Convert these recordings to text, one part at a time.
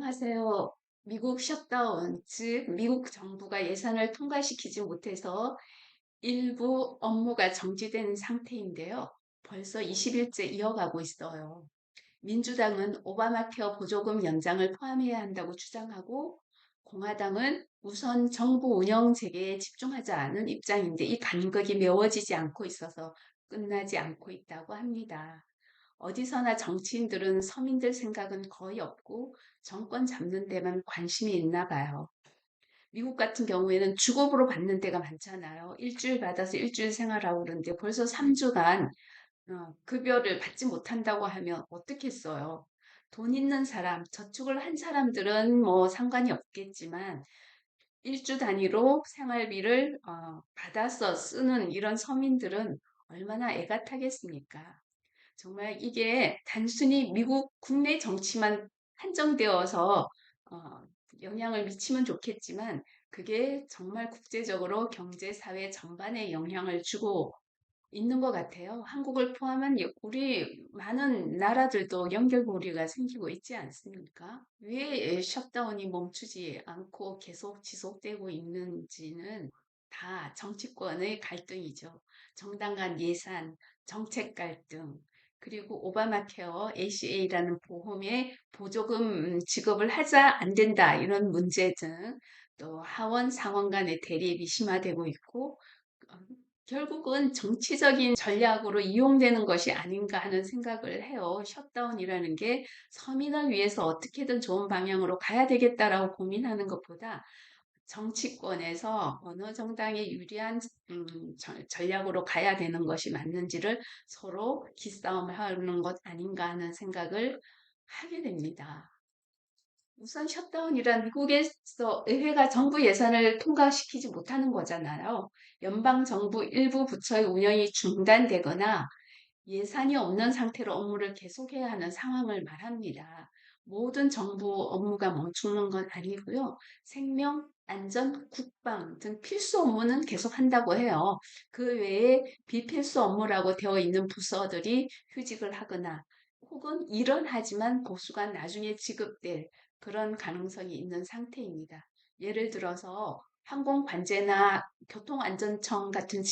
안녕하세요. 미국 셧다운, 즉 미국 정부가 예산을 통과시키지 못해서 일부 업무가 정지된 상태인데요. 벌써 20일째 이어가고 있어요. 민주당은 오바마 케어 보조금 연장을 포함해야 한다고 주장하고, 공화당은 우선 정부 운영 재개에 집중하자는 입장인데, 이 간극이 메워지지 않고 있어서 끝나지 않고 있다고 합니다. 어디서나 정치인들은 서민들 생각은 거의 없고 정권 잡는 데만 관심이 있나 봐요. 미국 같은 경우에는 주급으로 받는 데가 많잖아요. 일주일 받아서 일주일 생활하고 그러는데 벌써 3주간 급여를 받지 못한다고 하면 어떻겠어요? 돈 있는 사람, 저축을 한 사람들은 뭐 상관이 없겠지만 일주 단위로 생활비를 받아서 쓰는 이런 서민들은 얼마나 애가 타겠습니까? 정말 이게 단순히 미국 국내 정치만 한정되어서 어, 영향을 미치면 좋겠지만 그게 정말 국제적으로 경제, 사회 전반에 영향을 주고 있는 것 같아요. 한국을 포함한 우리 많은 나라들도 연결고리가 생기고 있지 않습니까? 왜 셧다운이 멈추지 않고 계속 지속되고 있는지는 다 정치권의 갈등이죠. 정당 간 예산, 정책 갈등, 그리고 오바마 케어, ACA라는 보험에 보조금 지급을 하자 안 된다 이런 문제 등 또 하원 상원 간의 대립이 심화되고 있고 어, 결국은 정치적인 전략으로 이용되는 것이 아닌가 하는 생각을 해요. 셧다운이라는 게 서민을 위해서 어떻게든 좋은 방향으로 가야 되겠다라고 고민하는 것보다 정치권에서 어느 정당에 유리한 전략으로 가야 되는 것이 맞는지를 서로 기싸움을 하는 것 아닌가 하는 생각을 하게 됩니다. 우선 셧다운이란 미국에서 의회가 정부 예산을 통과시키지 못하는 거잖아요. 연방 정부 일부 부처의 운영이 중단되거나 예산이 없는 상태로 업무를 계속해야 하는 상황을 말합니다. 모든 정부 업무가 멈추는 건 아니고요. 생명, 안전, 국방 등 필수 업무는 계속 한다고 해요. 그 외에 비필수 업무라고 되어 있는 부서들이 휴직을 하거나 혹은 일은 하지만 보수가 나중에 지급될 그런 가능성이 있는 상태입니다. 예를 들어서 항공관제나 교통안전청 같은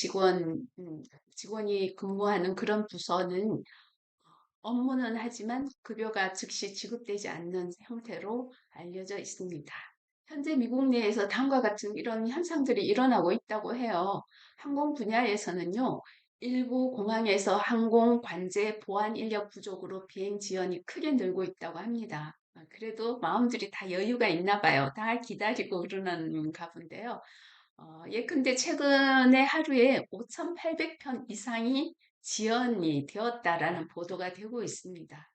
직원이 근무하는 그런 부서는 업무는 하지만 급여가 즉시 지급되지 않는 형태로 알려져 있습니다. 현재 미국 내에서 다음과 같은 이런 현상들이 일어나고 있다고 해요. 항공 분야에서는요, 일부 공항에서 항공 관제 보안 인력 부족으로 비행 지연이 크게 늘고 있다고 합니다. 그래도 마음들이 다 여유가 있나 봐요. 다 기다리고 그러는 가본데요. 예컨대 최근에 하루에 5,800편 이상이 지연이 되었다라는 보도가 되고 있습니다.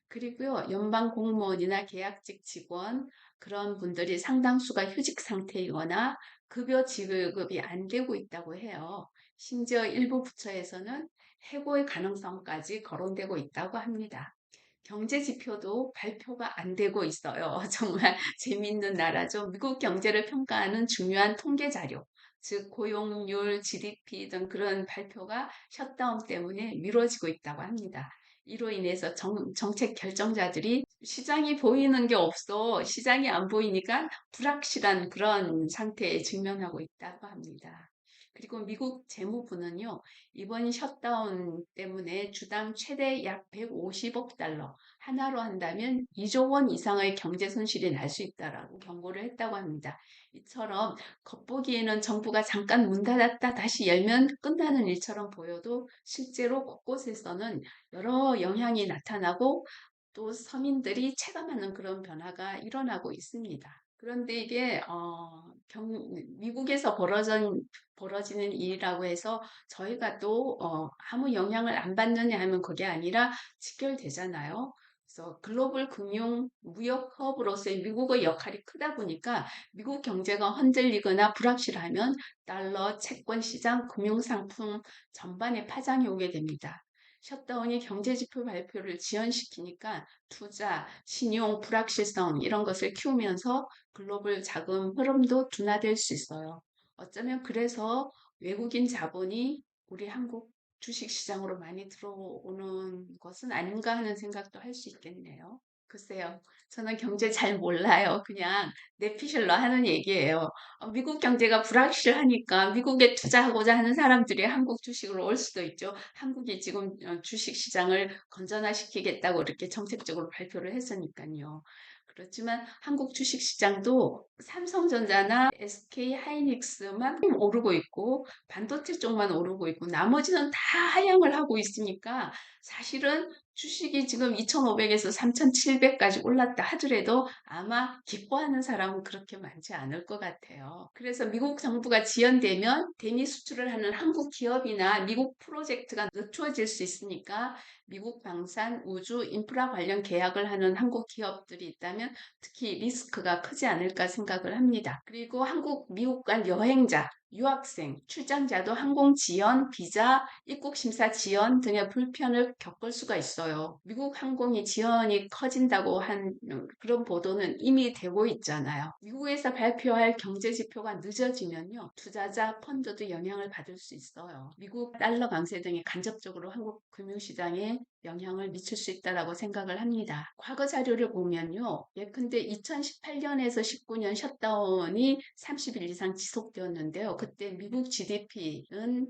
그리고요, 연방 공무원이나 계약직 직원, 그런 분들이 상당수가 휴직 상태이거나 급여 지급이 안 되고 있다고 해요. 심지어 일부 부처에서는 해고의 가능성까지 거론되고 있다고 합니다. 경제 지표도 발표가 안 되고 있어요. 정말 재미있는 나라죠. 미국 경제를 평가하는 중요한 통계 자료, 즉 고용률, GDP 등 그런 발표가 셧다운 때문에 미뤄지고 있다고 합니다. 이로 인해서 정책 결정자들이 시장이 보이는 게 없어 시장이 안 보이니까 불확실한 그런 상태에 직면하고 있다고 합니다. 그리고 미국 재무부는요, 이번 셧다운 때문에 주당 최대 약 150억 달러, 하나로 한다면 2조 원 이상의 경제 손실이 날 수 있다라고 경고를 했다고 합니다. 이처럼 겉보기에는 정부가 잠깐 문 닫았다 다시 열면 끝나는 일처럼 보여도 실제로 곳곳에서는 여러 영향이 나타나고 또 서민들이 체감하는 그런 변화가 일어나고 있습니다. 그런데 이게 미국에서 벌어지는 일이라고 해서 저희가 또 아무 영향을 안 받느냐 하면 그게 아니라 직결되잖아요. 그래서 글로벌 금융 무역 허브로서의 미국의 역할이 크다 보니까 미국 경제가 흔들리거나 불확실하면 달러, 채권 시장, 금융 상품 전반에 파장이 오게 됩니다. 셧다운이 경제지표 발표를 지연시키니까 투자, 신용, 불확실성 이런 것을 키우면서 글로벌 자금 흐름도 둔화될 수 있어요. 어쩌면 그래서 외국인 자본이 우리 한국 주식시장으로 많이 들어오는 것은 아닌가 하는 생각도 할 수 있겠네요. 글쎄요. 저는 경제 잘 몰라요. 그냥 내피셜로 하는 얘기예요. 미국 경제가 불확실하니까 미국에 투자하고자 하는 사람들이 한국 주식으로 올 수도 있죠. 한국이 지금 주식 시장을 건전화시키겠다고 이렇게 정책적으로 발표를 했으니까요. 그렇지만 한국 주식 시장도 삼성전자나 SK 하이닉스만 오르고 있고 반도체 쪽만 오르고 있고 나머지는 다 하향을 하고 있으니까 사실은 주식이 지금 2,500에서 3,700까지 올랐다 하더라도 아마 기뻐하는 사람은 그렇게 많지 않을 것 같아요. 그래서 미국 정부가 지연되면 대미 수출을 하는 한국 기업이나 미국 프로젝트가 늦춰질 수 있으니까 미국 방산, 우주, 인프라 관련 계약을 하는 한국 기업들이 있다면 특히 리스크가 크지 않을까 생각을 합니다. 그리고 한국, 미국 간 여행자, 유학생, 출장자도 항공 지연, 비자, 입국 심사 지연 등의 불편을 겪을 수가 있어요. 미국 항공이 지연이 커진다고 한 그런 보도는 이미 되고 있잖아요. 미국에서 발표할 경제 지표가 늦어지면요. 투자자, 펀드도 영향을 받을 수 있어요. 미국 달러 강세 등이 간접적으로 한국 금융시장에 영향을 미칠 수 있다고 생각을 합니다. 과거 자료를 보면요. 예컨대 2018년에서 19년 셧다운이 30일 이상 지속되었는데요. 그때 미국 GDP는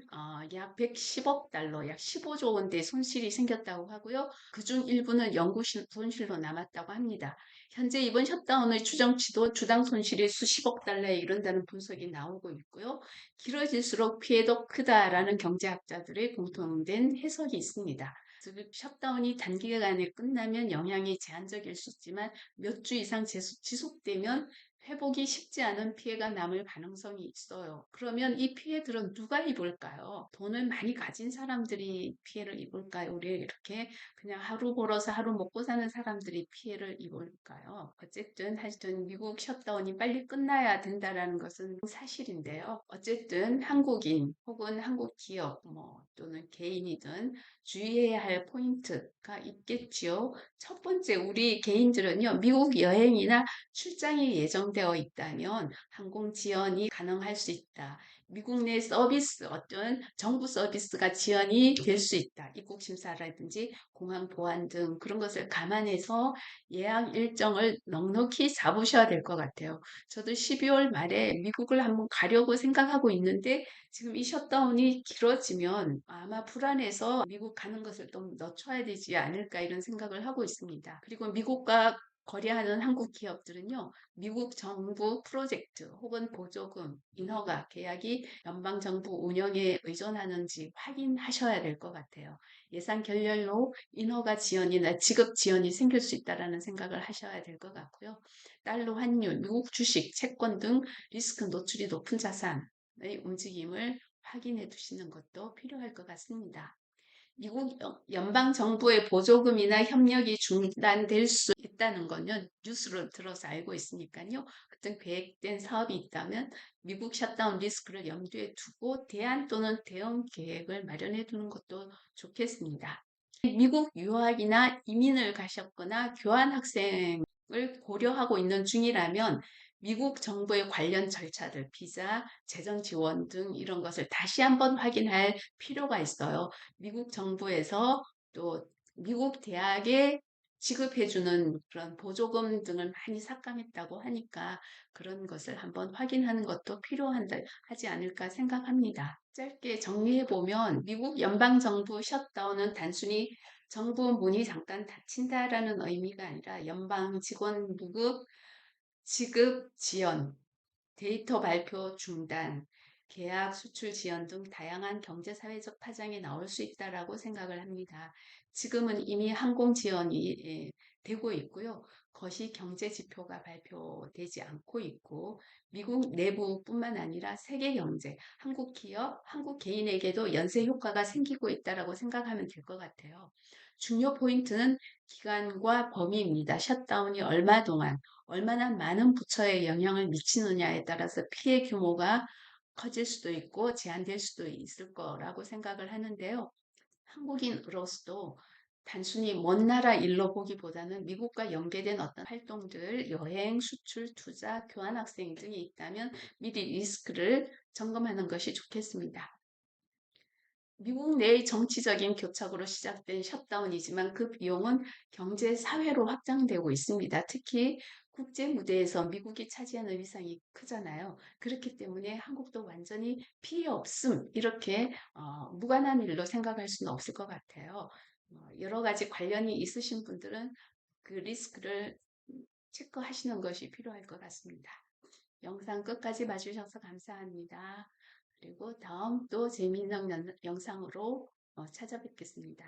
약 110억 달러, 약 15조 원대 손실이 생겼다고 하고요. 그중 일부는 영구 손실로 남았다고 합니다. 현재 이번 셧다운의 추정치도 주당 손실이 수십억 달러에 이른다는 분석이 나오고 있고요. 길어질수록 피해도 크다라는 경제학자들의 공통된 해석이 있습니다. 즉, 셧다운이 단기간에 끝나면 영향이 제한적일 수 있지만 몇 주 이상 지속되면 회복이 쉽지 않은 피해가 남을 가능성이 있어요. 그러면 이 피해들은 누가 입을까요? 돈을 많이 가진 사람들이 피해를 입을까요? 우리 이렇게 그냥 하루 벌어서 하루 먹고 사는 사람들이 피해를 입을까요? 어쨌든 하여튼 미국 셧다운이 빨리 끝나야 된다라는 것은 사실인데요. 어쨌든 한국인 혹은 한국 기업 또는 개인이든 주의해야 할 포인트가 있겠지요. 첫 번째, 우리 개인들은요, 미국 여행이나 출장이 예정되어 있다면 항공 지연이 가능할 수 있다. 미국 내 서비스, 어떤 정부 서비스가 지연이 될 수 있다. 입국 심사라든지 공항 보안 등 그런 것을 감안해서 예약 일정을 넉넉히 잡으셔야 될 것 같아요. 저도 12월 말에 미국을 한번 가려고 생각하고 있는데 지금 이 셧다운이 길어지면 아마 불안해서 미국 가는 것을 좀 늦춰야 되지 않을까 이런 생각을 하고 있습니다. 그리고 미국과 거래하는 한국 기업들은요, 미국 정부 프로젝트 혹은 보조금, 인허가 계약이 연방정부 운영에 의존하는지 확인하셔야 될 것 같아요. 예산 결렬로 인허가 지연이나 지급 지연이 생길 수 있다는 생각을 하셔야 될 것 같고요. 달러 환율, 미국 주식, 채권 등 리스크 노출이 높은 자산의 움직임을 확인해 두시는 것도 필요할 것 같습니다. 미국 연방 정부의 보조금이나 협력이 중단될 수 있다는 거는 뉴스로 들어서 알고 있으니까요. 어떤 계획된 사업이 있다면 미국 셧다운 리스크를 염두에 두고 대안 또는 대응 계획을 마련해 두는 것도 좋겠습니다. 미국 유학이나 이민을 가셨거나 교환 학생을 고려하고 있는 중이라면 미국 정부의 관련 절차들, 비자, 재정 지원 등 이런 것을 다시 한번 확인할 필요가 있어요. 미국 정부에서 또 미국 대학에 지급해주는 그런 보조금 등을 많이 삭감했다고 하니까 그런 것을 한번 확인하는 것도 필요하지 않을까 생각합니다. 짧게 정리해보면 미국 연방정부 셧다운은 단순히 정부 문이 잠깐 닫힌다라는 의미가 아니라 연방 직원 무급 지급 지연, 데이터 발표 중단, 계약 수출 지연 등 다양한 경제사회적 파장이 나올 수 있다라고 생각을 합니다. 지금은 이미 항공 지연이 되고 있고요. 거시 경제 지표가 발표되지 않고 있고 미국 내부뿐만 아니라 세계 경제, 한국 기업, 한국 개인에게도 연쇄 효과가 생기고 있다라고 생각하면 될 것 같아요. 중요 포인트는 기간과 범위입니다. 셧다운이 얼마 동안 얼마나 많은 부처에 영향을 미치느냐에 따라서 피해 규모가 커질 수도 있고 제한될 수도 있을 거라고 생각을 하는데요. 한국인으로서도 단순히 먼 나라 일로 보기보다는 미국과 연계된 어떤 활동들, 여행, 수출, 투자, 교환학생 등이 있다면 미리 리스크를 점검하는 것이 좋겠습니다. 미국 내의 정치적인 교착으로 시작된 셧다운이지만 그 비용은 경제, 사회로 확장되고 있습니다. 특히 국제 무대에서 미국이 차지하는 위상이 크잖아요. 그렇기 때문에 한국도 완전히 피해 없음 이렇게 무관한 일로 생각할 수는 없을 것 같아요. 여러 가지 관련이 있으신 분들은 그 리스크를 체크하시는 것이 필요할 것 같습니다. 영상 끝까지 봐주셔서 감사합니다. 그리고 다음 또 재미있는 영상으로 찾아뵙겠습니다.